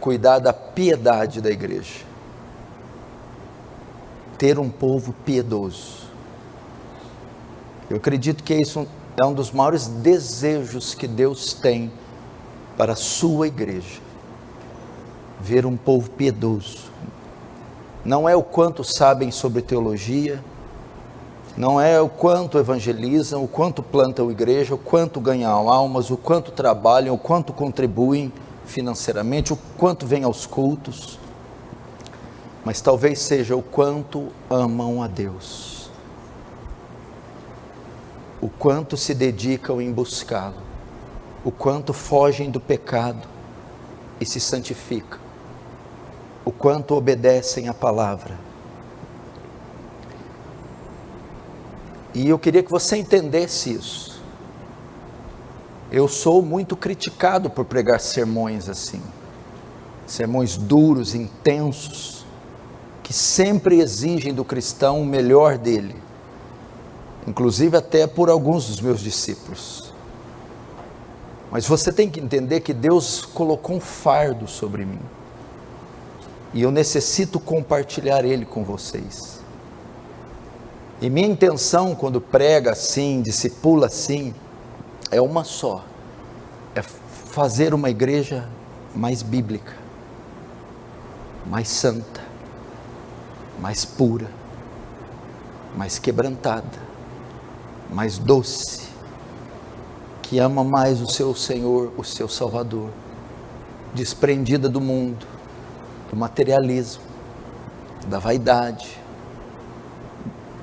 cuidar da piedade da igreja. Ter um povo piedoso. Eu acredito que isso é um dos maiores desejos que Deus tem para a sua igreja. Ver um povo piedoso. Não é o quanto sabem sobre teologia, não é o quanto evangelizam, o quanto plantam igreja, o quanto ganham almas, o quanto trabalham, o quanto contribuem financeiramente, o quanto vêm aos cultos, mas talvez seja o quanto amam a Deus, o quanto se dedicam em buscá-lo, o quanto fogem do pecado e se santificam, o quanto obedecem à palavra. E eu queria que você entendesse isso. Eu sou muito criticado por pregar sermões assim, sermões duros, intensos, que sempre exigem do cristão o melhor dele, inclusive até por alguns dos meus discípulos. Mas você tem que entender que Deus colocou um fardo sobre mim, e eu necessito compartilhar ele com vocês. E minha intenção quando prega assim, discipula assim, é uma só, é fazer uma igreja mais bíblica, mais santa, mais pura, mais quebrantada, mais doce, que ama mais o seu Senhor, o seu Salvador, desprendida do mundo, do materialismo, da vaidade,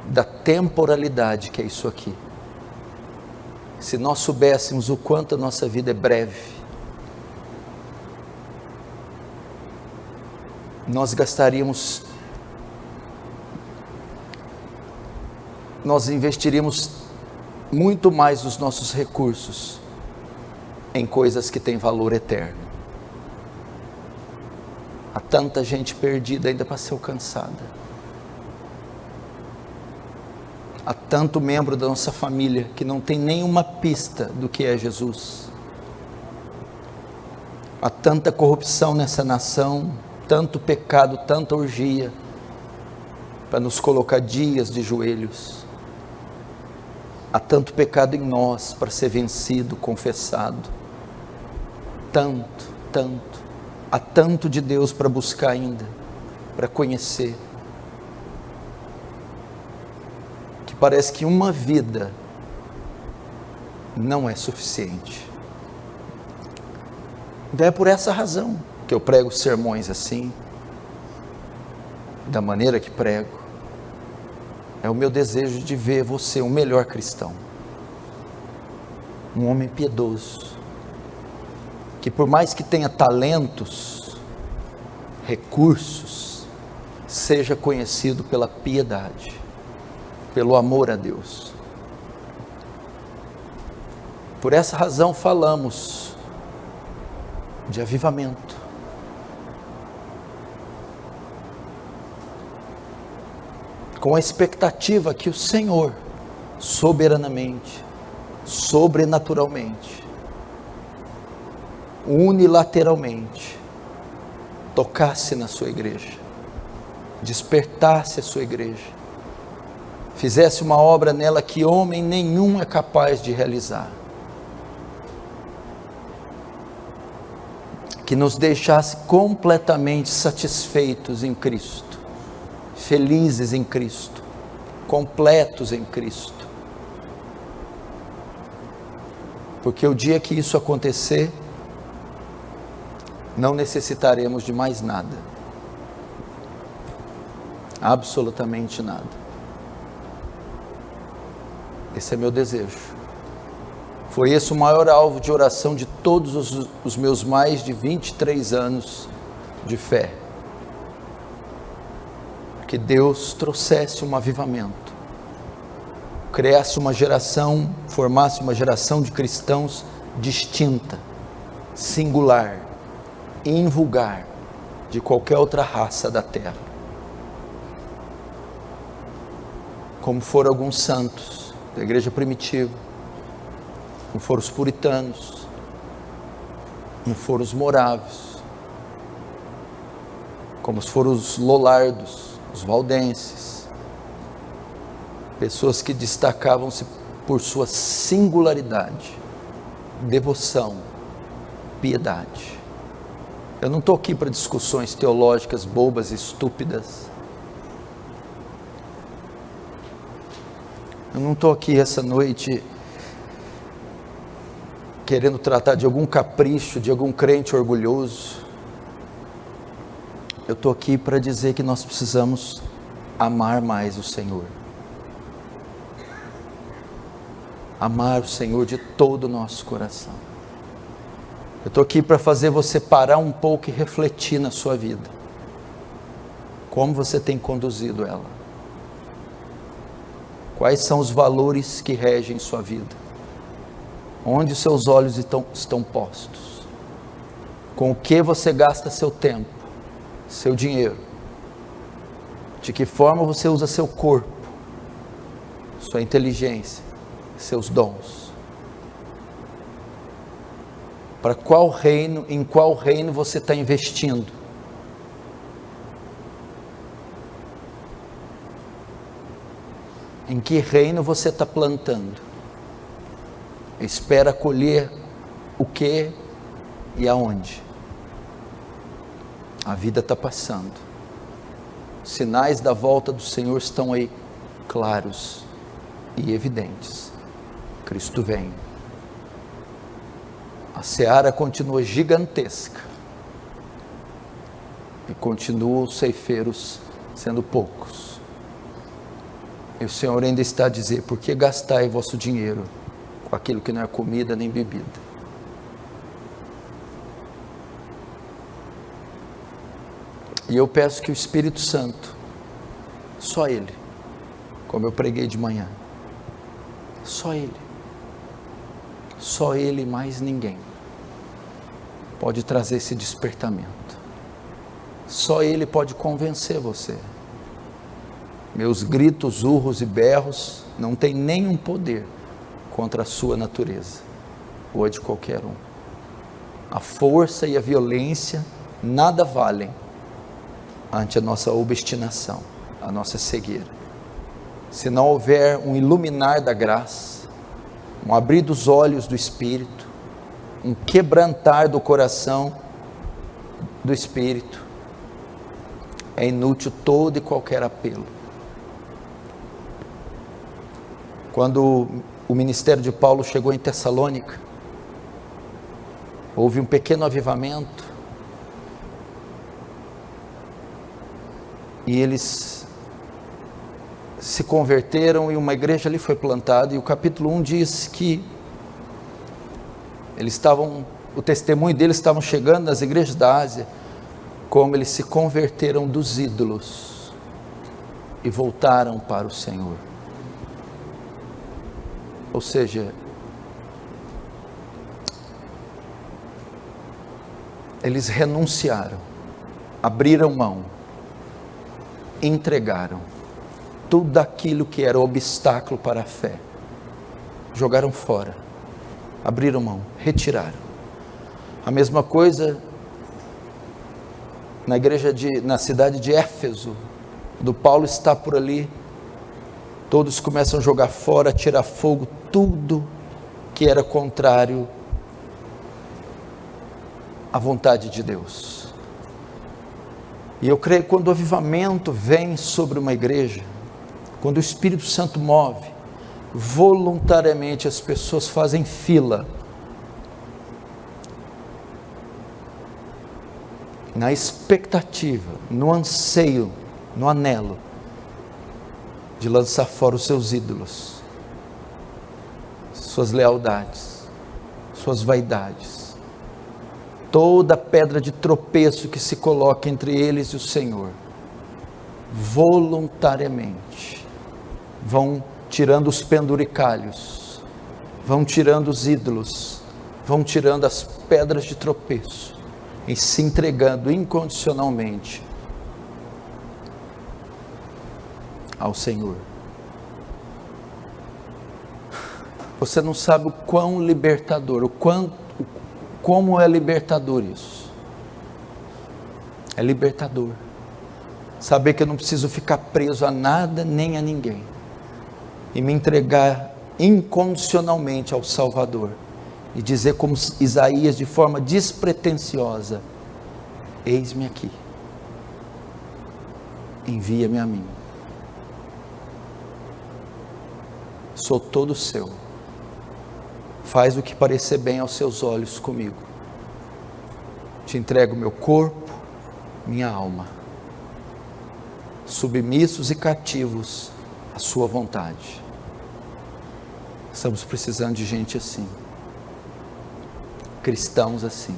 da temporalidade que é isso aqui. Se nós soubéssemos o quanto a nossa vida é breve, nós investiríamos muito mais dos nossos recursos em coisas que têm valor eterno. Há tanta gente perdida ainda para ser alcançada. Há tanto membro da nossa família que não tem nenhuma pista do que é Jesus. Há tanta corrupção nessa nação, tanto pecado, tanta orgia, para nos colocar dias de joelhos. Há tanto pecado em nós para ser vencido, confessado. Tanto. Há tanto de Deus para buscar ainda, para conhecer. Que parece que uma vida não é suficiente. Então é por essa razão que eu prego sermões assim, da maneira que prego. É o meu desejo de ver você um melhor cristão, um homem piedoso, que por mais que tenha talentos, recursos, seja conhecido pela piedade, pelo amor a Deus. Por essa razão falamos de avivamento. Com a expectativa que o Senhor, soberanamente, sobrenaturalmente, unilateralmente, tocasse na sua igreja, despertasse a sua igreja, fizesse uma obra nela que homem nenhum é capaz de realizar, que nos deixasse completamente satisfeitos em Cristo, felizes em Cristo, completos em Cristo, porque o dia que isso acontecer, não necessitaremos de mais nada, absolutamente nada. Esse é meu desejo. Foi esse o maior alvo de oração de todos os meus mais de 23 anos de fé. Que Deus trouxesse um avivamento, criasse uma geração, formasse uma geração de cristãos distinta, singular, invulgar de qualquer outra raça da terra, como foram alguns santos da igreja primitiva, como foram os puritanos, como foram os morávios, como foram os Lollardos, os valdenses, pessoas que destacavam-se por sua singularidade, devoção, piedade. Eu não estou aqui para discussões teológicas bobas e estúpidas. Eu não estou aqui essa noite querendo tratar de algum capricho, de algum crente orgulhoso. Eu estou aqui para dizer que nós precisamos amar mais o Senhor. Amar o Senhor de todo o nosso coração. Eu estou aqui para fazer você parar um pouco e refletir na sua vida. Como você tem conduzido ela? Quais são os valores que regem sua vida? Onde os seus olhos estão postos? Com o que você gasta seu tempo, seu dinheiro? De que forma você usa seu corpo, sua inteligência, seus dons? Para qual reino, em qual reino você está investindo? Em que reino você está plantando? Espera colher o que e aonde? A vida está passando. Sinais da volta do Senhor estão aí, claros e evidentes. Cristo vem. A seara continua gigantesca e continuam os ceifeiros sendo poucos. E o Senhor ainda está a dizer: por que gastai vosso dinheiro com aquilo que não é comida nem bebida? E eu peço que o Espírito Santo, só Ele, como eu preguei de manhã, só Ele e mais ninguém pode trazer esse despertamento. Só Ele pode convencer você. Meus gritos, urros e berros não têm nenhum poder contra a sua natureza, ou a de qualquer um. A força e a violência nada valem ante a nossa obstinação, a nossa cegueira. Se não houver um iluminar da graça, um abrir dos olhos do Espírito, um quebrantar do coração do Espírito, é inútil todo e qualquer apelo. Quando o ministério de Paulo chegou em Tessalônica, houve um pequeno avivamento, e eles se converteram e uma igreja ali foi plantada, e o capítulo 1 diz que o testemunho deles estavam chegando nas igrejas da Ásia, como eles se converteram dos ídolos e voltaram para o Senhor. Ou seja, eles renunciaram, abriram mão, entregaram tudo aquilo que era obstáculo para a fé, jogaram fora, abriram mão, retiraram. A mesma coisa na cidade de Éfeso, do Paulo está por ali, todos começam a jogar fora, tirar fogo, tudo que era contrário à vontade de Deus. E eu creio que quando o avivamento vem sobre uma igreja, quando o Espírito Santo move, voluntariamente as pessoas fazem fila, na expectativa, no anseio, no anelo, de lançar fora os seus ídolos, suas lealdades, suas vaidades, toda pedra de tropeço que se coloca entre eles e o Senhor. Voluntariamente vão tirando os penduricalhos, vão tirando os ídolos, vão tirando as pedras de tropeço e se entregando incondicionalmente ao Senhor. Você não sabe o quão libertador, como é libertador isso. É libertador. Saber que eu não preciso ficar preso a nada nem a ninguém. E me entregar incondicionalmente ao Salvador. E dizer como Isaías, de forma despretensiosa: eis-me aqui. Envia-me a mim. Sou todo seu. Faz o que parecer bem aos seus olhos comigo. Te entrego meu corpo, minha alma, submissos e cativos à sua vontade. Estamos precisando de gente assim, cristãos assim,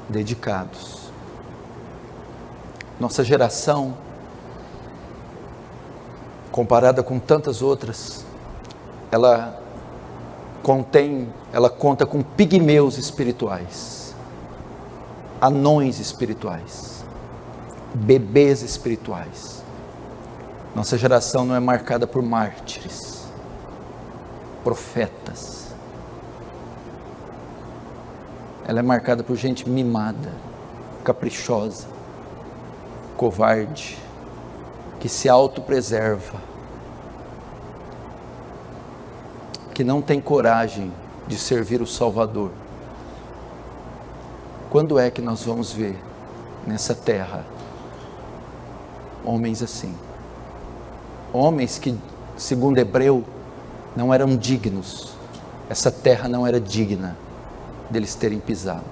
dedicados. Nossa geração, comparada com tantas outras, ela conta com pigmeus espirituais, anões espirituais, bebês espirituais. Nossa geração não é marcada por mártires, profetas. Ela é marcada por gente mimada, caprichosa, covarde, que se autopreserva, que não tem coragem de servir o Salvador. Quando é que nós vamos ver nessa terra homens assim? Homens que, segundo Hebreu, não eram dignos. Essa terra não era digna deles terem pisado.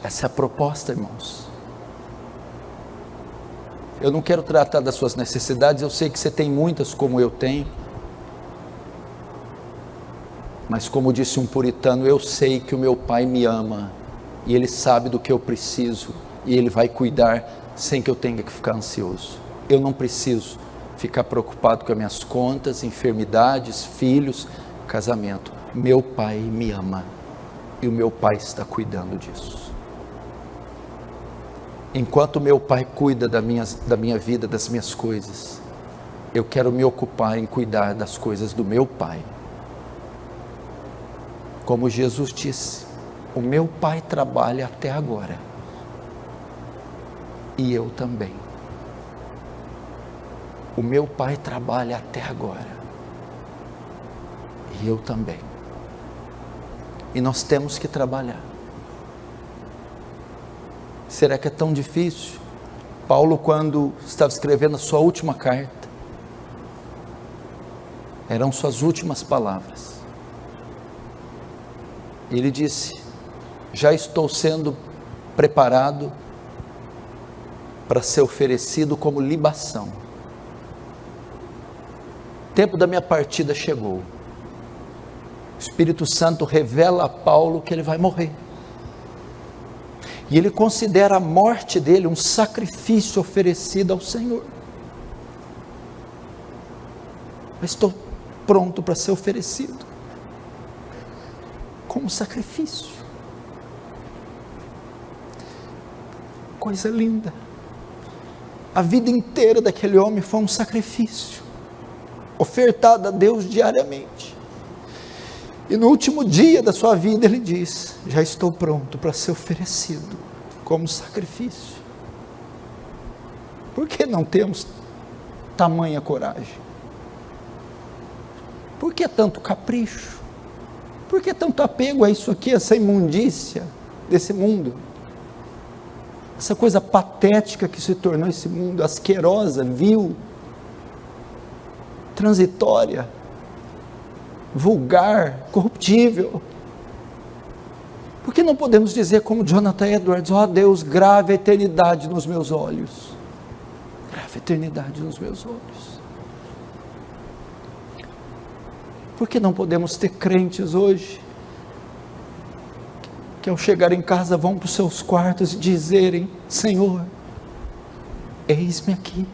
Essa é a proposta, irmãos. Eu não quero tratar das suas necessidades, eu sei que você tem muitas como eu tenho. Mas como disse um puritano, eu sei que o meu Pai me ama, e Ele sabe do que eu preciso, e Ele vai cuidar sem que eu tenha que ficar ansioso. Eu não preciso ficar preocupado com as minhas contas, enfermidades, filhos, casamento. Meu Pai me ama, e o meu Pai está cuidando disso. Enquanto meu Pai cuida da minha vida, das minhas coisas, eu quero me ocupar em cuidar das coisas do meu Pai. Como Jesus disse, o meu Pai trabalha até agora, e eu também. O meu Pai trabalha até agora, e eu também. E nós temos que trabalhar. Será que é tão difícil? Paulo, quando estava escrevendo a sua última carta, eram suas últimas palavras. Ele disse: já estou sendo preparado para ser oferecido como libação. O tempo da minha partida chegou. O Espírito Santo revela a Paulo que ele vai morrer. E ele considera a morte dele um sacrifício oferecido ao Senhor. Eu estou pronto para ser oferecido como sacrifício. Coisa linda. A vida inteira daquele homem foi um sacrifício, ofertado a Deus diariamente. E no último dia da sua vida ele diz: já estou pronto para ser oferecido como sacrifício. Por que não temos tamanha coragem? Por que tanto capricho? Por que tanto apego a isso aqui, essa imundícia desse mundo? Essa coisa patética que se tornou esse mundo, asquerosa, vil, transitória, vulgar, corruptível. Por que não podemos dizer como Jonathan Edwards: ó Deus, grave a eternidade nos meus olhos, grave a eternidade nos meus olhos. Por que não podemos ter crentes hoje, que ao chegar em casa vão para os seus quartos e dizerem: Senhor, eis-me aqui,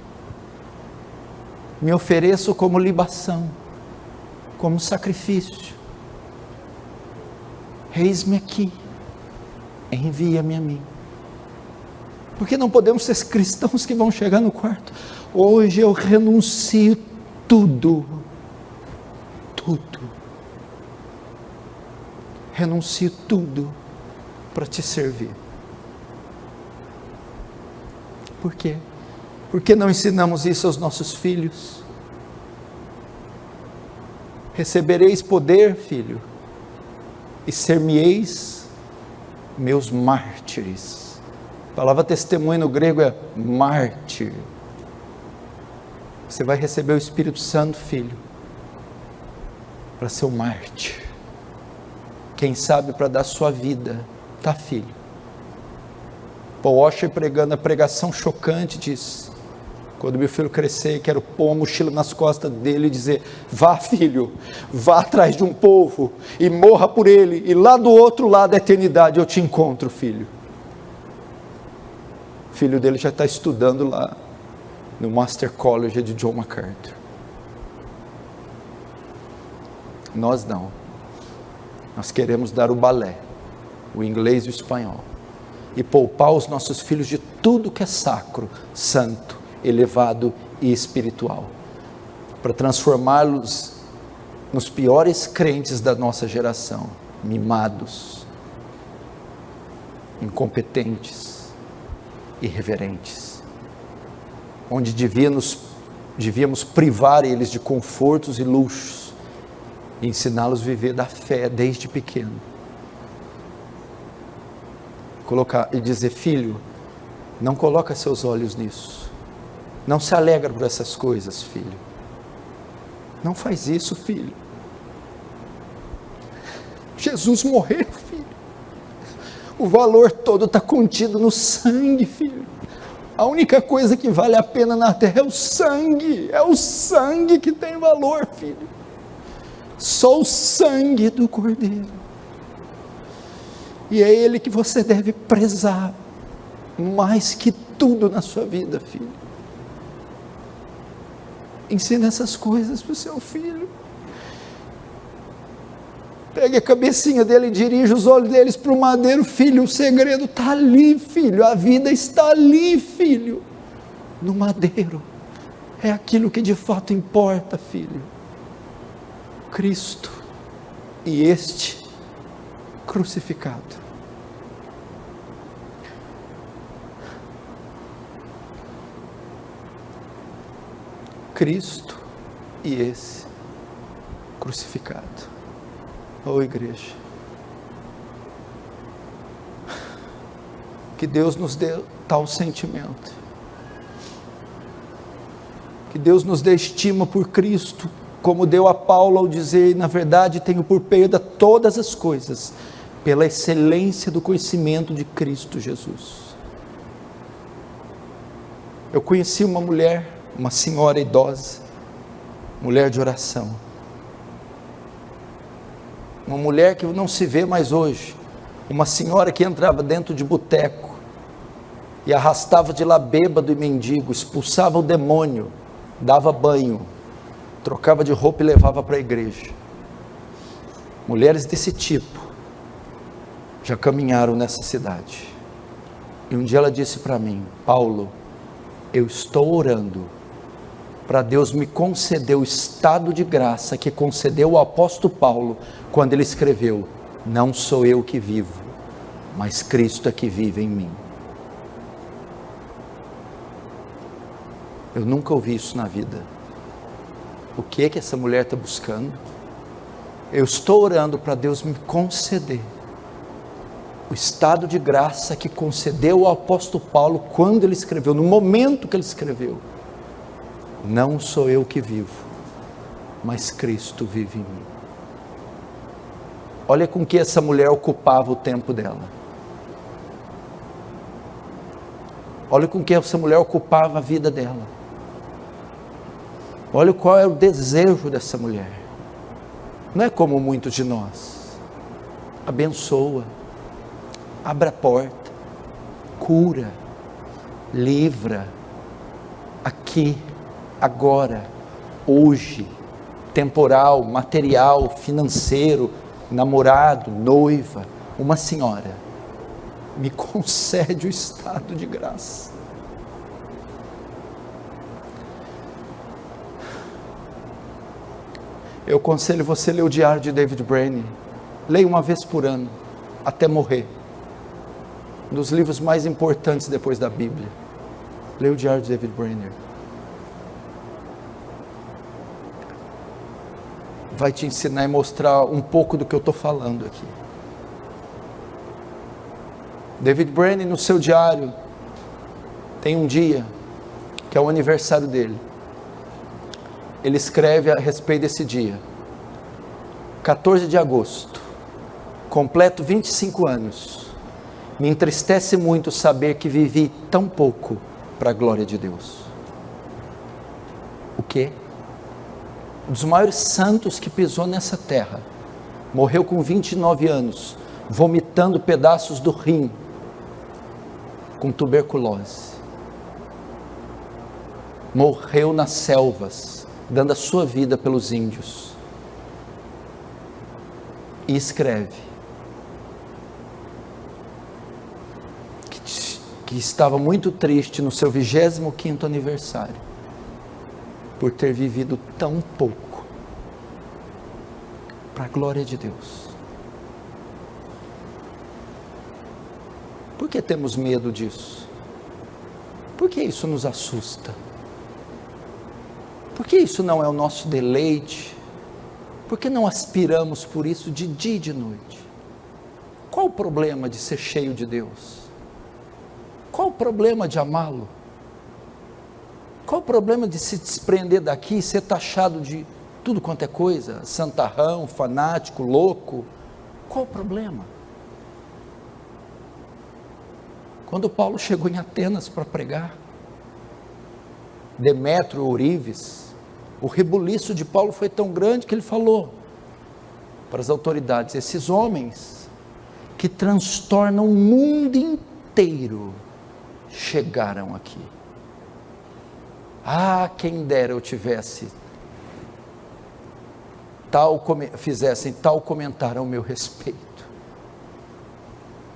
me ofereço como libação, como sacrifício, eis-me aqui, envia-me a mim. Por que não podemos ser cristãos que vão chegar no quarto: hoje eu renuncio tudo, renuncio tudo para te servir. Por quê? Por que não ensinamos isso aos nossos filhos? Recebereis poder, filho, e ser-me-eis meus mártires. A palavra testemunho no grego é mártir. Você vai receber o Espírito Santo, filho, para ser um mártir. Quem sabe para dar sua vida, tá, filho? Paul Washer, pregando a pregação chocante, diz: quando meu filho crescer, quero pôr uma mochila nas costas dele e dizer: vá, filho, vá atrás de um povo e morra por ele, e lá do outro lado da eternidade eu te encontro, filho. O filho dele já está estudando lá no Master College de John MacArthur. Nós não. Nós queremos dar o balé, o inglês e o espanhol, e poupar os nossos filhos de tudo que é sacro, santo, elevado e espiritual, para transformá-los nos piores crentes da nossa geração, mimados, incompetentes, irreverentes, onde devíamos privar eles de confortos e luxos, e ensiná-los a viver da fé desde pequeno. Colocar e dizer: filho, não coloca seus olhos nisso, não se alegra por essas coisas, filho, não faz isso, filho. Jesus morreu, filho, o valor todo está contido no sangue, filho. A única coisa que vale a pena na terra é o sangue que tem valor, filho. Só o sangue do Cordeiro, e é ele que você deve prezar mais que tudo na sua vida, filho. Ensina essas coisas para o seu filho. Pegue a cabecinha dele e dirija os olhos deles para o madeiro. Filho, o segredo está ali, filho. A vida está ali, filho. No madeiro. É aquilo que de fato importa, filho. Cristo e este crucificado. Cristo e esse crucificado. Oh, igreja, que Deus nos dê tal sentimento, que Deus nos dê estima por Cristo, como deu a Paulo ao dizer: na verdade tenho por perda todas as coisas, pela excelência do conhecimento de Cristo Jesus. Eu conheci uma mulher, uma senhora idosa, mulher de oração, uma mulher que não se vê mais hoje, uma senhora que entrava dentro de boteco, e arrastava de lá bêbado e mendigo, expulsava o demônio, dava banho, trocava de roupa e levava para a igreja. Mulheres desse tipo já caminharam nessa cidade. E um dia ela disse para mim: Paulo, eu estou orando para Deus me conceder o estado de graça que concedeu ao apóstolo Paulo, quando ele escreveu: não sou eu que vivo, mas Cristo é que vive em mim. Eu nunca ouvi isso na vida. O que é que essa mulher está buscando? Eu estou orando para Deus me conceder o estado de graça que concedeu ao apóstolo Paulo quando ele escreveu, no momento que ele escreveu: não sou eu que vivo, mas Cristo vive em mim. Olha com que essa mulher ocupava o tempo dela. Olha com que essa mulher ocupava a vida dela. Olha qual é o desejo dessa mulher. Não é como muitos de nós. Abençoa, abre a porta, cura, livra, aqui, agora, hoje, temporal, material, financeiro, namorado, noiva. Uma senhora, me concede o estado de graça. Eu aconselho você a ler o diário de David Brainerd. Leia uma vez por ano, até morrer. Um dos livros mais importantes depois da Bíblia. Leia o Diário de David Brainerd. Vai te ensinar e mostrar um pouco do que eu estou falando aqui. David Brainerd, no seu diário, tem um dia, que é o aniversário dele. Ele escreve a respeito desse dia. 14 de agosto, completo 25 anos. Me entristece muito saber que vivi tão pouco para a glória de Deus. O quê? Um dos maiores santos que pisou nessa terra, morreu com 29 anos, vomitando pedaços do rim, com tuberculose. Morreu nas selvas, dando a sua vida pelos índios. E escreve que estava muito triste no seu 25º aniversário, por ter vivido tão pouco para a glória de Deus. Por que temos medo disso? Por que isso nos assusta? Por que isso não é o nosso deleite? Por que não aspiramos por isso de dia e de noite? Qual o problema de ser cheio de Deus? Qual o problema de amá-lo? Qual o problema de se desprender daqui e ser taxado de tudo quanto é coisa? Santarrão, fanático, louco? Qual o problema? Quando Paulo chegou em Atenas para pregar, Demétrio, Ourives, o rebuliço de Paulo foi tão grande que ele falou para as autoridades: esses homens que transtornam o mundo inteiro chegaram aqui. Ah, quem dera eu tivesse fizessem tal comentário ao meu respeito.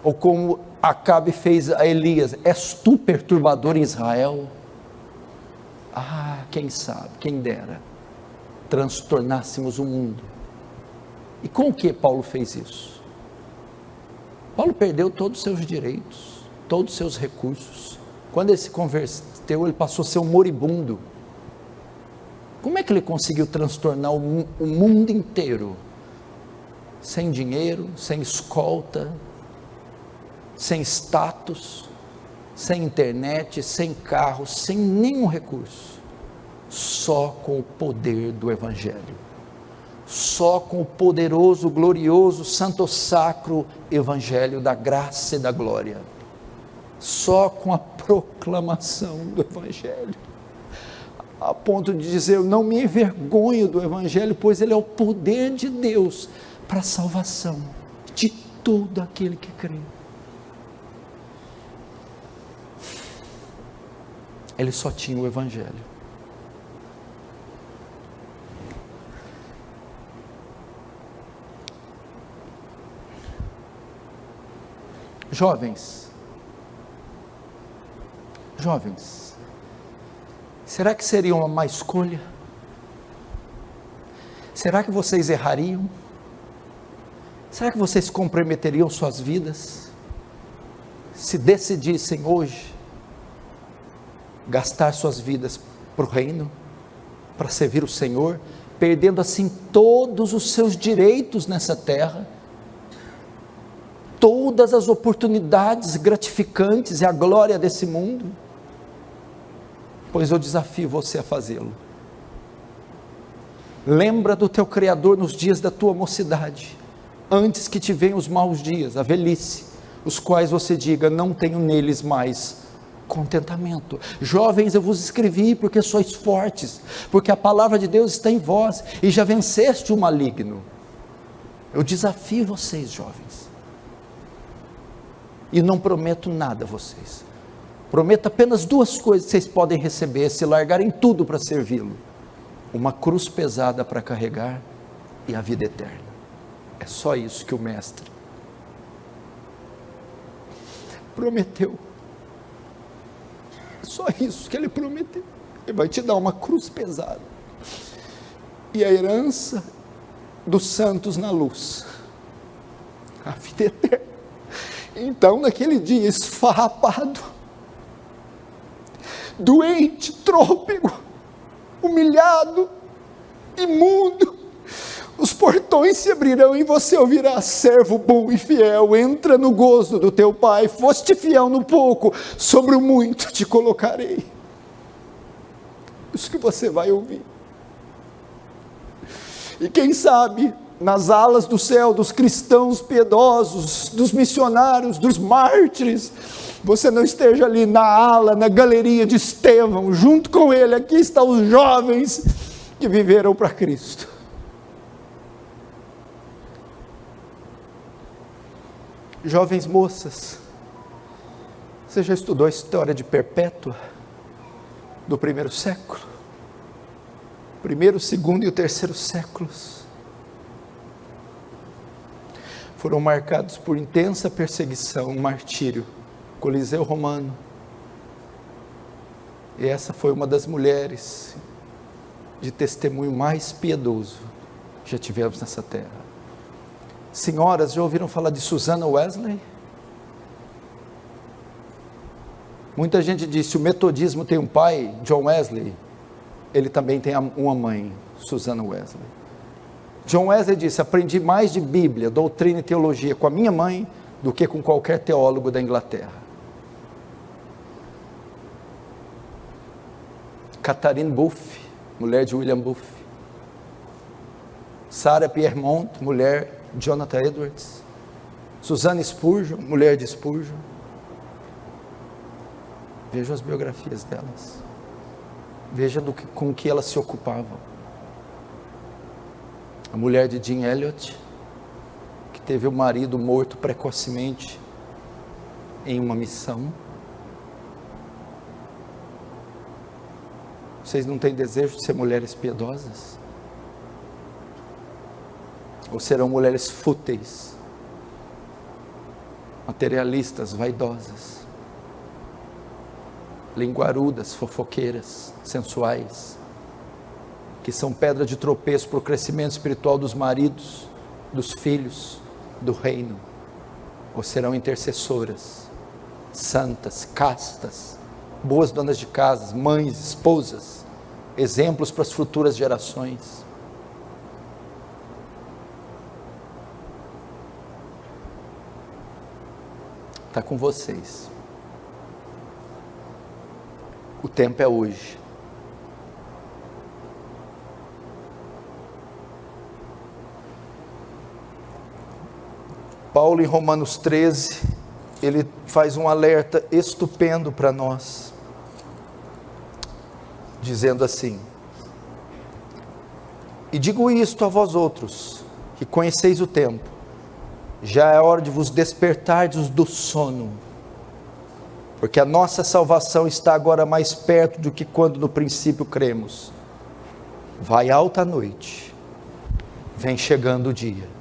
Ou como Acabe fez a Elias: és tu perturbador em Israel? Ah, quem sabe, quem dera transtornássemos o mundo. E com o que Paulo fez isso? Paulo perdeu todos os seus direitos, todos os seus recursos. Quando ele se converteu, ele passou a ser um moribundo. Como é que ele conseguiu transtornar o mundo inteiro? Sem dinheiro, sem escolta, sem status, sem internet, sem carro, sem nenhum recurso, só com o poder do Evangelho, só com o poderoso, glorioso, santo sacro Evangelho da graça e da glória, só com a proclamação do Evangelho, a ponto de dizer: eu não me envergonho do Evangelho, pois ele é o poder de Deus para a salvação de todo aquele que crê. Ele só tinha o Evangelho. Jovens, será que seria uma má escolha? Será que vocês errariam? Será que vocês comprometeriam suas vidas, se decidissem hoje gastar suas vidas para o reino, para servir o Senhor, perdendo assim todos os seus direitos nessa terra, todas as oportunidades gratificantes e a glória desse mundo? Pois eu desafio você a fazê-lo. Lembra do teu Criador nos dias da tua mocidade, antes que te venham os maus dias, a velhice, os quais você diga: não tenho neles mais contentamento. Jovens, eu vos escrevi porque sois fortes, porque a palavra de Deus está em vós, e já venceste o maligno. Eu desafio vocês, jovens, e não prometo nada a vocês, prometo apenas duas coisas que vocês podem receber se largarem tudo para servi-lo: uma cruz pesada para carregar e a vida eterna. É só isso que o mestre prometeu. Só isso que ele prometeu. Ele vai te dar uma cruz pesada e a herança dos santos na luz, a vida eterna. Então, naquele dia, esfarrapado, doente, trôpego, humilhado, imundo, os portões se abrirão e você ouvirá: servo bom e fiel, entra no gozo do teu Pai, foste fiel no pouco, sobre o muito te colocarei. Isso que você vai ouvir. E quem sabe, nas alas do céu, dos cristãos piedosos, dos missionários, dos mártires, você não esteja ali na ala, na galeria de Estevão, junto com ele. Aqui estão os jovens que viveram para Cristo. Jovens moças, você já estudou a história de Perpétua, do primeiro século? Primeiro, segundo e o terceiro séculos foram marcados por intensa perseguição, martírio, Coliseu Romano. E essa foi uma das mulheres de testemunho mais piedoso que já tivemos nessa terra. Senhoras, já ouviram falar de Susana Wesley? Muita gente diz: se o metodismo tem um pai, John Wesley, ele também tem uma mãe, Susana Wesley. John Wesley disse: aprendi mais de Bíblia, doutrina e teologia com a minha mãe do que com qualquer teólogo da Inglaterra. Catherine Buff, mulher de William Buff. Sarah Piermont, mulher de Jonathan Edwards. Susana Spurgeon, mulher de Spurgeon. Veja as biografias delas. Veja com que elas se ocupavam. A mulher de Jim Elliot, que teve o marido morto precocemente em uma missão. Vocês não têm desejo de ser mulheres piedosas? Ou serão mulheres fúteis, materialistas, vaidosas, linguarudas, fofoqueiras, sensuais, que são pedra de tropeço para o crescimento espiritual dos maridos, dos filhos, do reino? Ou serão intercessoras, santas, castas, boas donas de casas, mães, esposas, exemplos para as futuras gerações? Está com vocês. O tempo é hoje. Paulo, em Romanos 13, ele faz um alerta estupendo para nós, dizendo assim: e digo isto a vós outros, que conheceis o tempo, já é hora de vos despertardes do sono, porque a nossa salvação está agora mais perto do que quando no princípio cremos. Vai alta a noite, vem chegando o dia.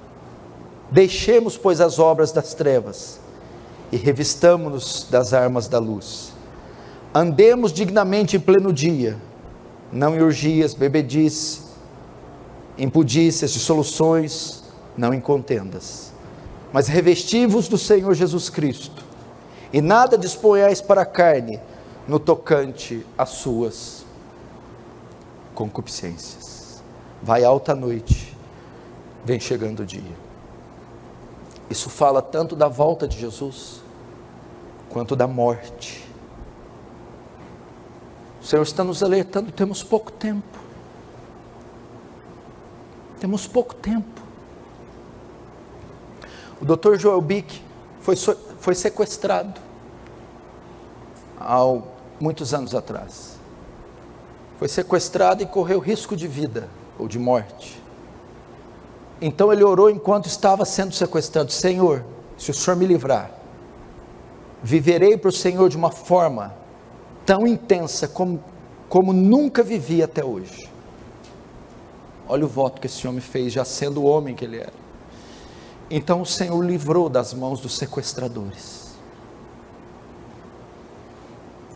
Deixemos, pois, as obras das trevas e revistamo-nos das armas da luz. Andemos dignamente em pleno dia, não em orgias, bebedice, impudícias, dissoluções, não em contendas, mas revesti-vos do Senhor Jesus Cristo, e nada disponhais para a carne no tocante às suas concupiscências. Vai alta a noite, vem chegando o dia. Isso fala tanto da volta de Jesus, quanto da morte. O Senhor está nos alertando: temos pouco tempo. Temos pouco tempo. O Dr. Joel Bick foi sequestrado há muitos anos atrás. Foi sequestrado e correu risco de vida ou de morte. Então ele orou enquanto estava sendo sequestrado: Senhor, se o Senhor me livrar, viverei para o Senhor de uma forma tão intensa como nunca vivi até hoje. Olha o voto que esse homem fez, já sendo o homem que ele era. Então o Senhor livrou das mãos dos sequestradores.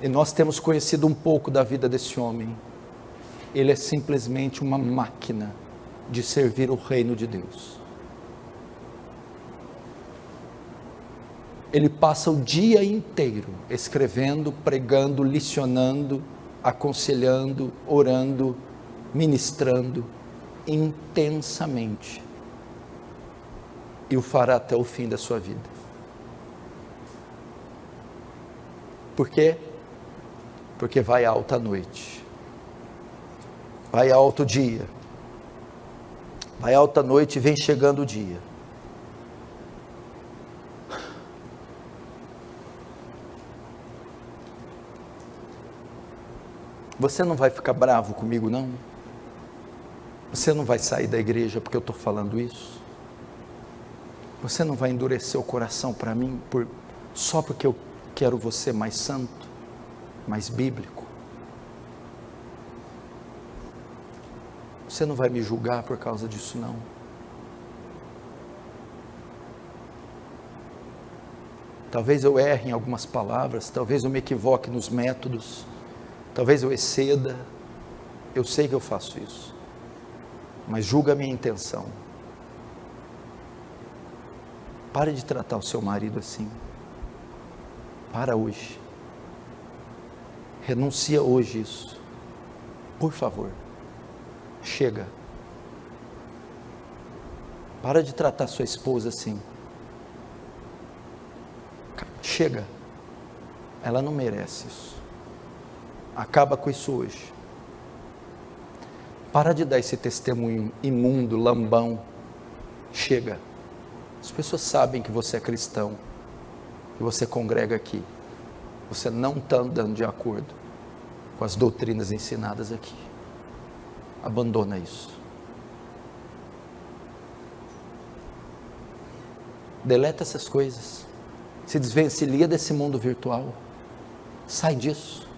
E nós temos conhecido um pouco da vida desse homem. Ele é simplesmente uma máquina de servir o reino de Deus. ele passa o dia inteiro escrevendo, pregando, licionando, aconselhando, orando, ministrando intensamente, e o fará até o fim da sua vida. Por quê? Porque vai alta a noite, vai alto o dia, vai alta a noite e vem chegando o dia. Você não vai ficar bravo comigo, não? Você não vai sair da igreja porque eu estou falando isso? Você não vai endurecer o coração para mim só porque eu quero você mais santo, mais bíblico? Você não vai me julgar por causa disso, não? Talvez eu erre em algumas palavras, talvez eu me equivoque nos métodos, talvez eu exceda, eu sei que eu faço isso, mas julga a minha intenção. Pare de tratar o seu marido assim. Para hoje. Renuncia hoje isso. Por favor. Chega. Para de tratar sua esposa assim. Chega. Ela não merece isso. Acaba com isso hoje. Para de dar esse testemunho imundo, lambão. Chega. As pessoas sabem que você é cristão, que você congrega aqui. Você não está andando de acordo com as doutrinas ensinadas aqui. Abandona isso. Deleta essas coisas. Se desvencilha desse mundo virtual. Sai disso.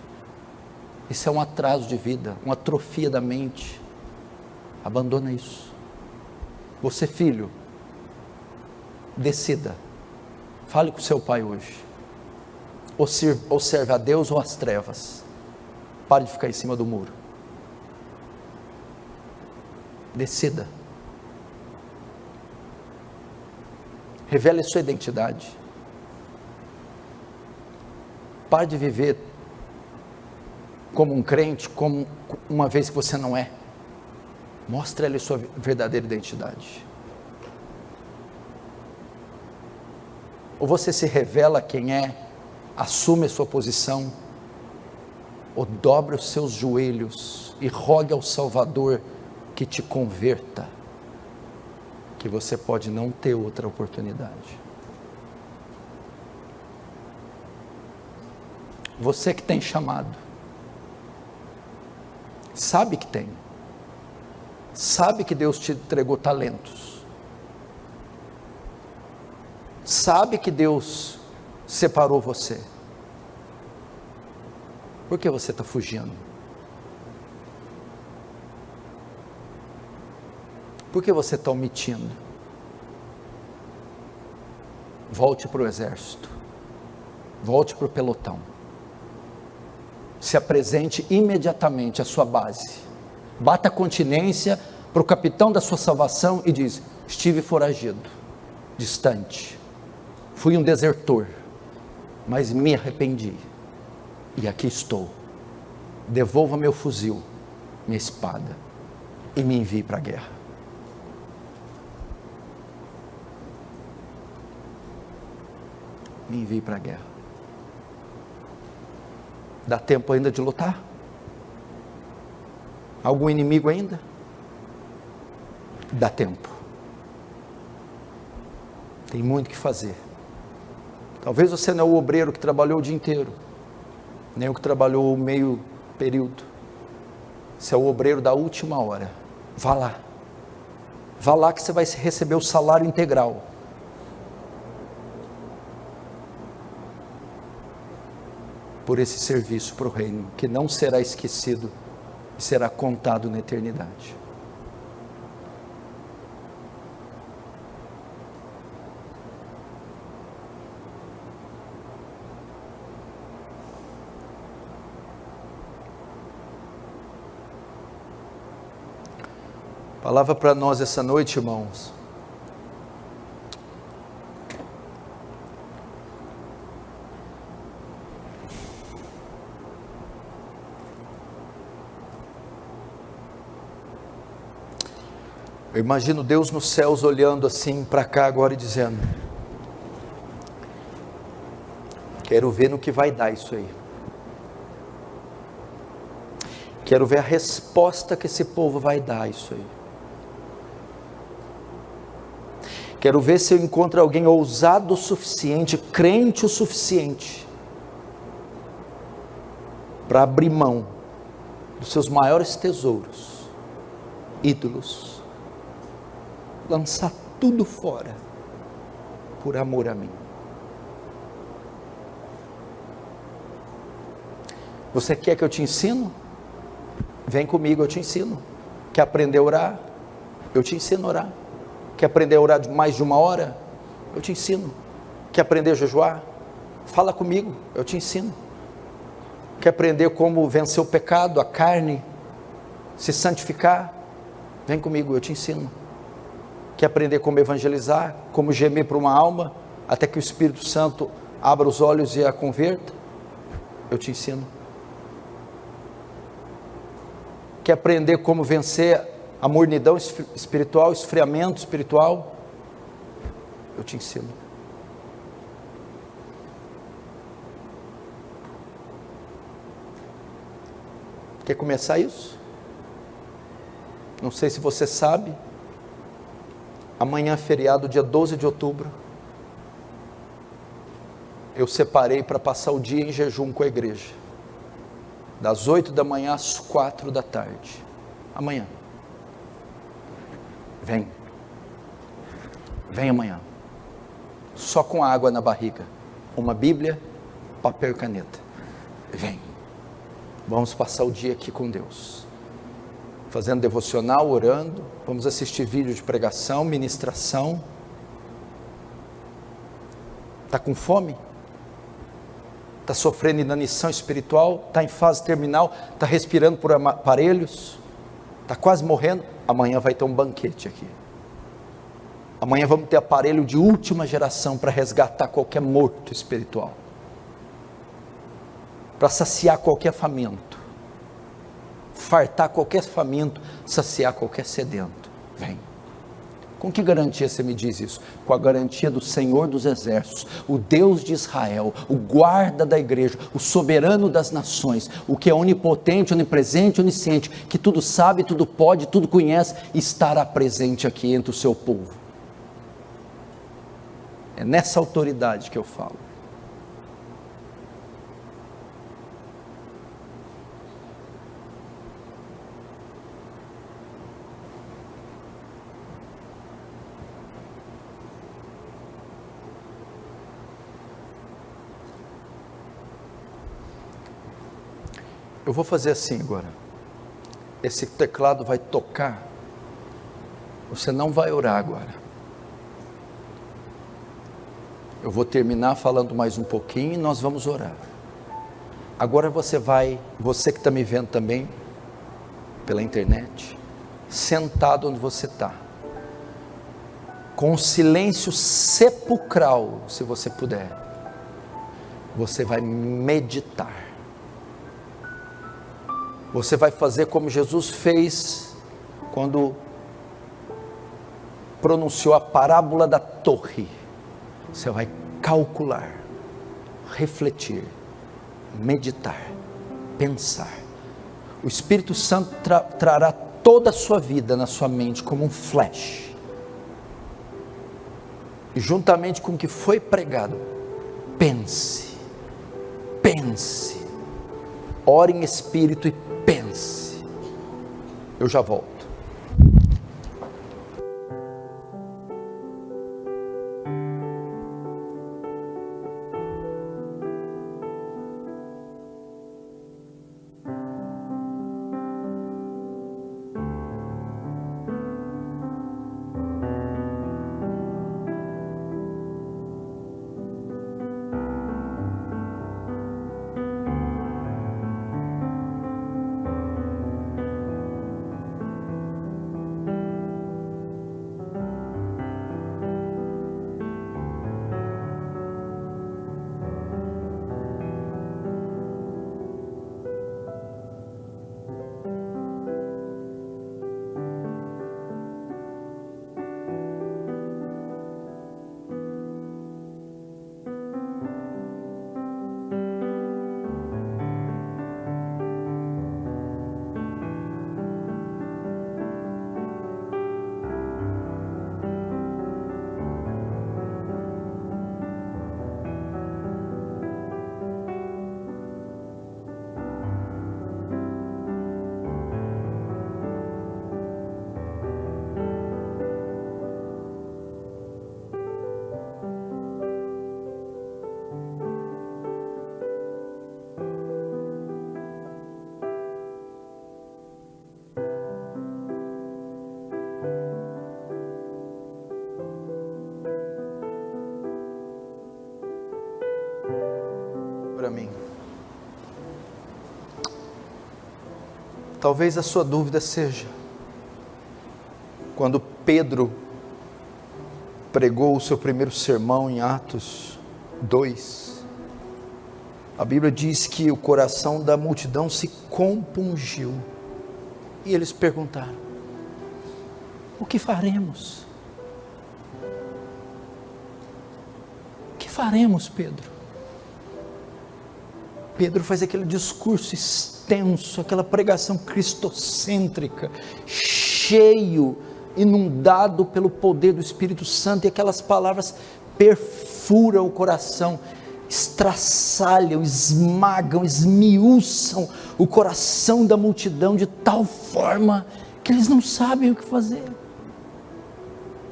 Isso é um atraso de vida, uma atrofia da mente. Abandona isso. Você, filho, decida. Fale com seu pai hoje. Ou serve a Deus ou às trevas. Pare de ficar em cima do muro. Decida. Revele sua identidade. Pare de viver como um crente, como uma vez que você não é. Mostre a ele sua verdadeira identidade. Ou você se revela quem é, assume a sua posição, ou dobre os seus joelhos e rogue ao Salvador que te converta, que você pode não ter outra oportunidade. Você que tem chamado, sabe que tem, sabe que Deus te entregou talentos, sabe que Deus separou você. Por que você está fugindo? Por que você está omitindo? Volte para o exército, volte para o pelotão, se apresente imediatamente à sua base, bata a continência para o capitão da sua salvação e diz: estive foragido, distante, fui um desertor, mas me arrependi, e aqui estou. Devolva meu fuzil, minha espada, e me envie para a guerra. Me envie para a guerra. Dá tempo ainda de lutar? Algum inimigo ainda? Dá tempo. Tem muito o que fazer. Talvez você não é o obreiro que trabalhou o dia inteiro, nem o que trabalhou o meio período. Você é o obreiro da última hora. Vá lá. Vá lá que você vai receber o salário integral. Por esse serviço para o reino, que não será esquecido e será contado na eternidade. Palavra para nós essa noite, irmãos. Eu imagino Deus nos céus olhando assim para cá agora e dizendo: quero ver no que vai dar isso aí. Quero ver a resposta que esse povo vai dar a isso aí. Quero ver se eu encontro alguém ousado o suficiente, crente o suficiente, para abrir mão dos seus maiores tesouros, ídolos, lançar tudo fora, por amor a mim. Você quer que eu te ensino? Vem comigo, eu te ensino. Quer aprender a orar? Eu te ensino a orar. Quer aprender a orar mais de 1 hora? Eu te ensino. Quer aprender a jejuar? Fala comigo, eu te ensino. Quer aprender como vencer o pecado, a carne, se santificar? Vem comigo, eu te ensino. Quer aprender como evangelizar, como gemer por uma alma, até que o Espírito Santo abra os olhos e a converta? Eu te ensino. Quer aprender como vencer a mornidão espiritual, esfriamento espiritual? Eu te ensino. Quer começar isso? Não sei se você sabe, amanhã é feriado, dia 12 de outubro, eu separei para passar o dia em jejum com a igreja, das 8 da manhã às 4 da tarde, amanhã. Vem amanhã, só com água na barriga, uma Bíblia, papel e caneta. Vem, vamos passar o dia aqui com Deus, fazendo devocional, orando, vamos assistir vídeo de pregação, ministração. Está com fome? Está sofrendo inanição espiritual? Está em fase terminal? Está respirando por aparelhos? Está quase morrendo? Amanhã vai ter um banquete aqui. Amanhã vamos ter aparelho de última geração para resgatar qualquer morto espiritual, para saciar qualquer faminto, fartar qualquer faminto, saciar qualquer sedento. Vem. Com que garantia você me diz isso? Com a garantia do Senhor dos Exércitos, o Deus de Israel, o guarda da igreja, o soberano das nações, o que é onipotente, onipresente, onisciente, que tudo sabe, tudo pode, tudo conhece, estará presente aqui entre o seu povo. É nessa autoridade que eu falo. Eu vou fazer assim agora, esse teclado vai tocar, você não vai orar agora, eu vou terminar falando mais um pouquinho e nós vamos orar. Agora você que está me vendo também, pela internet, sentado onde você está, com silêncio sepulcral, se você puder, você vai meditar. Você vai fazer como Jesus fez quando pronunciou a parábola da torre. Você vai calcular, refletir, meditar, pensar. O Espírito Santo trará toda a sua vida na sua mente como um flash. E juntamente com o que foi pregado, pense, ore em espírito e pense. Eu já volto. para mim. Talvez a sua dúvida seja, quando Pedro pregou o seu primeiro sermão em Atos 2, a Bíblia diz que o coração da multidão se compungiu, e eles perguntaram: o que faremos? O que faremos, Pedro? Pedro faz aquele discurso extenso, aquela pregação cristocêntrica, cheio, inundado pelo poder do Espírito Santo, e aquelas palavras perfuram o coração, estraçalham, esmagam, esmiuçam o coração da multidão de tal forma que eles não sabem o que fazer.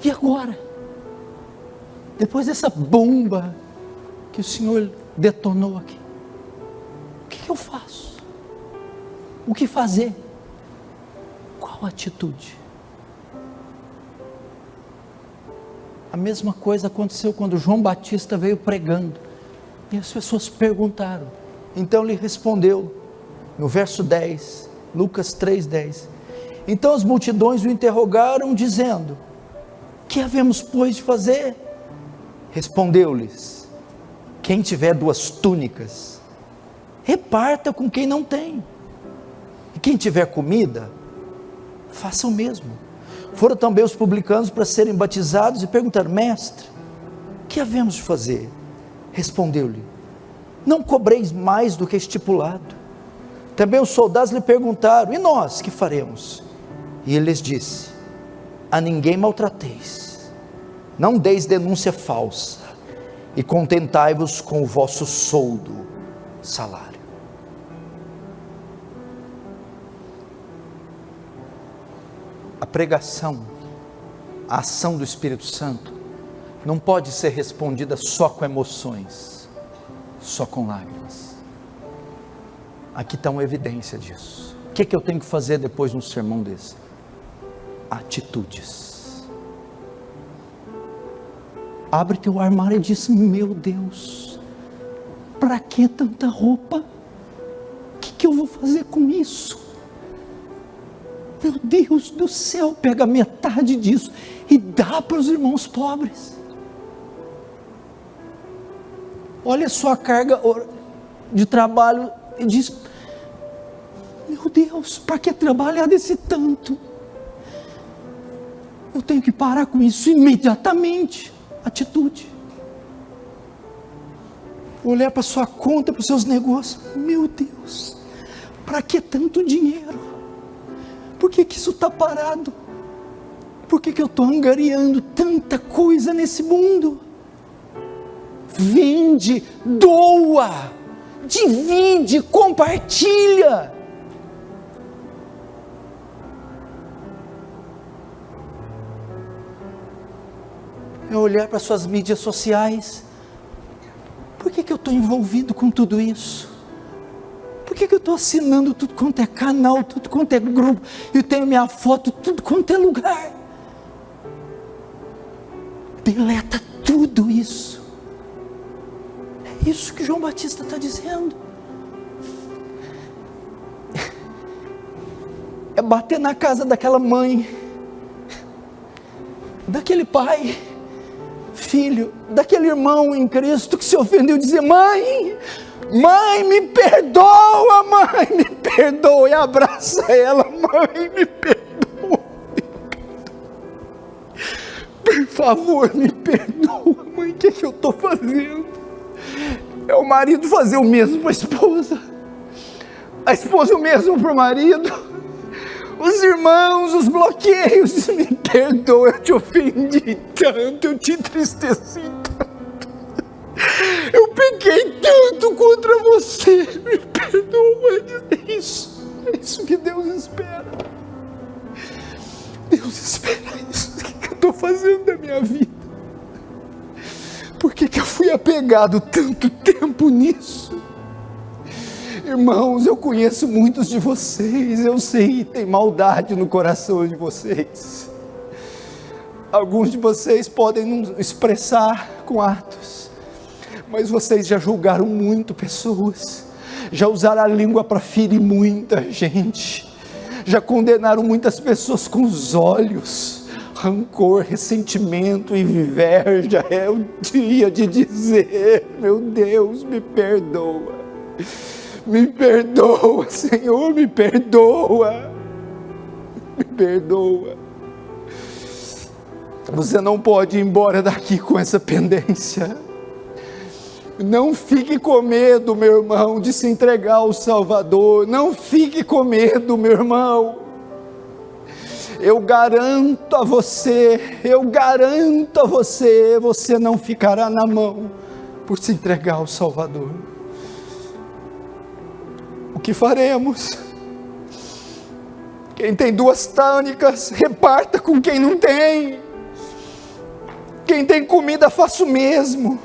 E agora? Depois dessa bomba que o Senhor detonou aqui, o que eu faço? O que fazer? Qual atitude? A mesma coisa aconteceu quando João Batista veio pregando, e as pessoas perguntaram. Então ele respondeu, no verso 10, Lucas 3:10. Então as multidões o interrogaram, dizendo: que havemos, pois, de fazer? Respondeu-lhes: quem tiver 2 túnicas, reparta com quem não tem, e quem tiver comida, faça o mesmo. Foram também os publicanos para serem batizados e perguntaram: mestre, que havemos de fazer? Respondeu-lhe: não cobreis mais do que estipulado. Também os soldados lhe perguntaram: e nós, que faremos? E ele lhes disse: a ninguém maltrateis, não deis denúncia falsa, e contentai-vos com o vosso soldo, salário. A pregação, a ação do Espírito Santo, não pode ser respondida só com emoções, só com lágrimas. Aqui está uma evidência disso. O que eu tenho que fazer depois de um sermão desse? Atitudes. Abre teu armário e diz: meu Deus, para que tanta roupa? O que eu vou fazer com isso? Meu Deus do céu, pega metade disso e dá para os irmãos pobres. Olha só a carga de trabalho e diz: meu Deus, para que trabalhar desse tanto? Eu tenho que parar com isso imediatamente. Atitude. Olhar para sua conta, para os seus negócios: meu Deus, para que tanto dinheiro? Por que isso está parado? Por que eu estou angariando tanta coisa nesse mundo? Vende, doa, divide, compartilha. É olhar para suas mídias sociais: por que eu estou envolvido com tudo isso? Por que eu estou assinando tudo quanto é canal, tudo quanto é grupo, e tenho minha foto tudo quanto é lugar? Deleta tudo isso. É isso que João Batista está dizendo. É bater na casa daquela mãe, daquele pai, filho, daquele irmão em Cristo que se ofendeu, e dizer: mãe, me perdoa, e abraça ela: mãe, me perdoa, por favor, me perdoa, mãe. O que eu estou fazendo? É o marido fazer o mesmo para a esposa o mesmo para o marido, os irmãos, os bloqueios. Me perdoa, eu te ofendi tanto, eu te entristeci tanto, eu pequei tanto contra você, me perdoa. É isso que Deus espera. Deus espera isso. O que eu estou fazendo da minha vida? Por que eu fui apegado tanto tempo nisso? Irmãos, eu conheço muitos de vocês, eu sei que tem maldade no coração de vocês. Alguns de vocês podem não expressar com atos, Mas vocês já julgaram muito pessoas, já usaram a língua para ferir muita gente, já condenaram muitas pessoas com os olhos. Rancor, ressentimento, inveja. É o dia de dizer: meu Deus, me perdoa, me perdoa, Senhor, me perdoa, me perdoa. Você não pode ir embora daqui com essa pendência. Não fique com medo, meu irmão, de se entregar ao Salvador. Não fique com medo, meu irmão. Eu garanto a você, você não ficará na mão por se entregar ao Salvador. O que faremos? Quem tem 2 tânicas, reparta com quem não tem. Quem tem comida, faça o mesmo.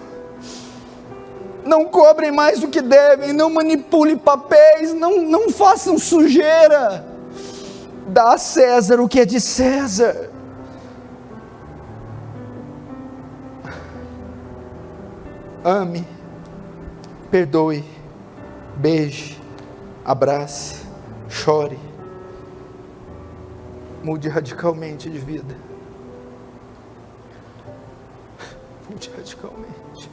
Não cobrem mais do que devem, não manipulem papéis, não façam sujeira. Dá a César o que é de César. Ame, perdoe, beije, abrace, chore. Mude radicalmente de vida. Mude radicalmente.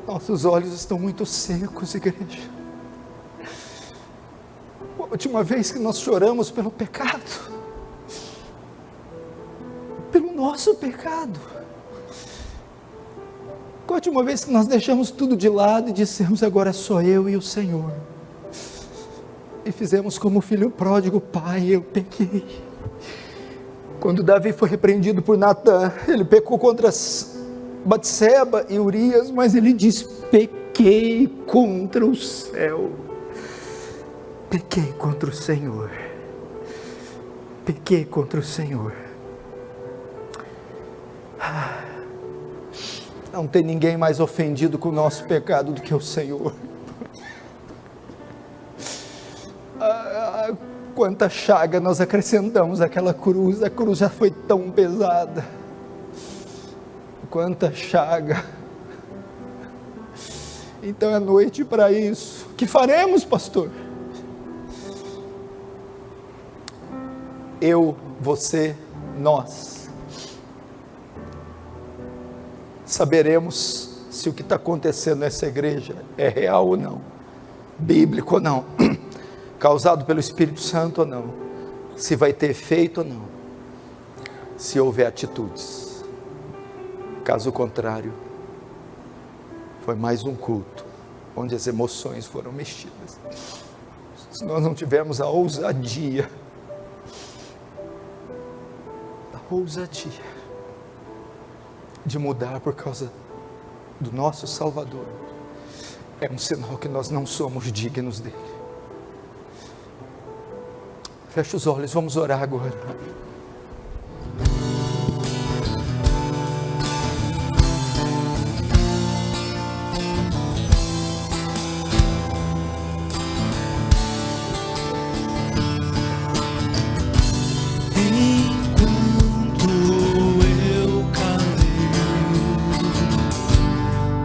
Nossos olhos estão muito secos, igreja. A última vez que nós choramos pelo pecado, pelo nosso pecado, a última vez que nós deixamos tudo de lado e dissemos: agora só eu e o Senhor, e fizemos como o filho pródigo: pai, eu pequei. Quando Davi foi repreendido por Natã, ele pecou contra Batseba e Urias, mas ele diz: pequei contra o céu. Pequei contra o Senhor, pequei contra o Senhor. Não tem ninguém mais ofendido com o nosso pecado do que o Senhor. Quanta chaga nós acrescentamos àquela cruz, a cruz já foi tão pesada. Quanta chaga. Então é noite para isso. O que faremos, pastor? Eu, você, nós saberemos se o que está acontecendo nessa igreja é real ou não, bíblico ou não, causado pelo Espírito Santo ou não, se vai ter efeito ou não, se houver atitudes. Caso contrário, foi mais um culto onde as emoções foram mexidas. Se nós não tivermos a ousadia de mudar por causa do nosso Salvador, é um sinal que nós não somos dignos dele. Feche os olhos, vamos orar agora.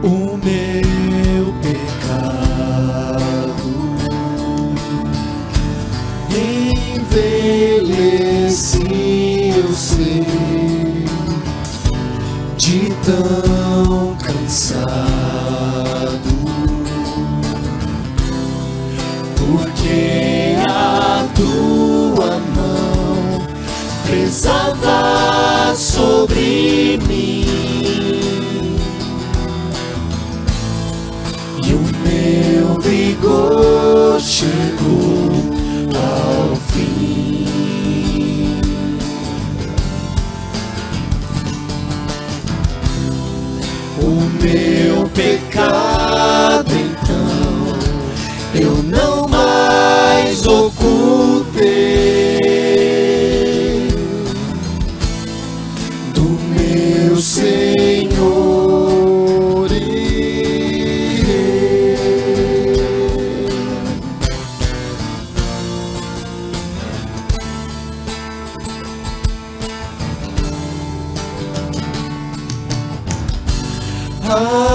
O meu pecado envelheci, eu sei, de tão cansado, porque a tua mão pesava sobre mim. Meu vigor chegou ao fim. O meu pecado então eu não mais ocultei do meu Senhor.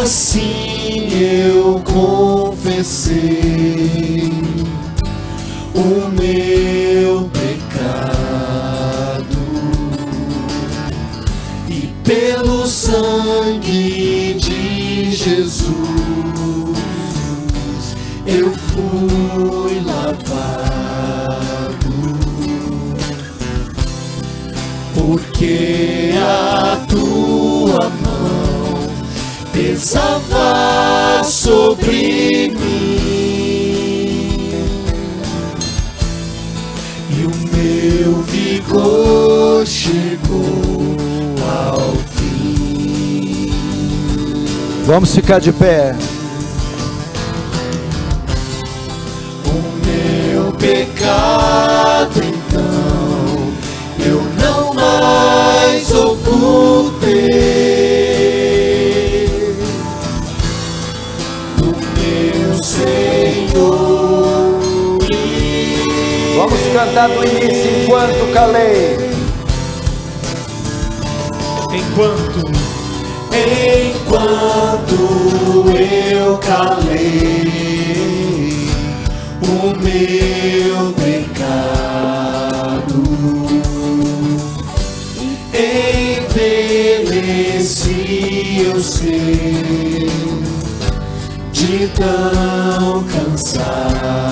Assim eu confessei o meu pecado e pelo sangue de Jesus eu fui lavado, porque a tua mão pesava sobre mim e o meu vigor chegou ao fim. Vamos ficar de pé. O meu pecado então eu não mais ocultei, o meu Senhor. Vamos cantar do início enquanto calei. Enquanto eu calei o meu pecado, envelheci, eu sei, de tão cansado,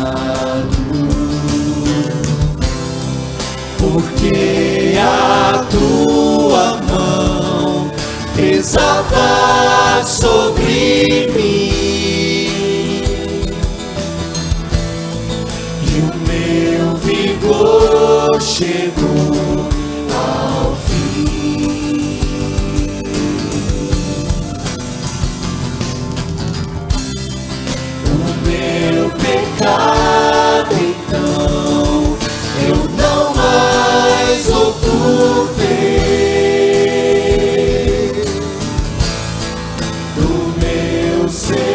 porque a tua mão pesava sobre mim e o meu vigor chegou ao fim. O meu pecado então eu não mais ocultei, do meu ser.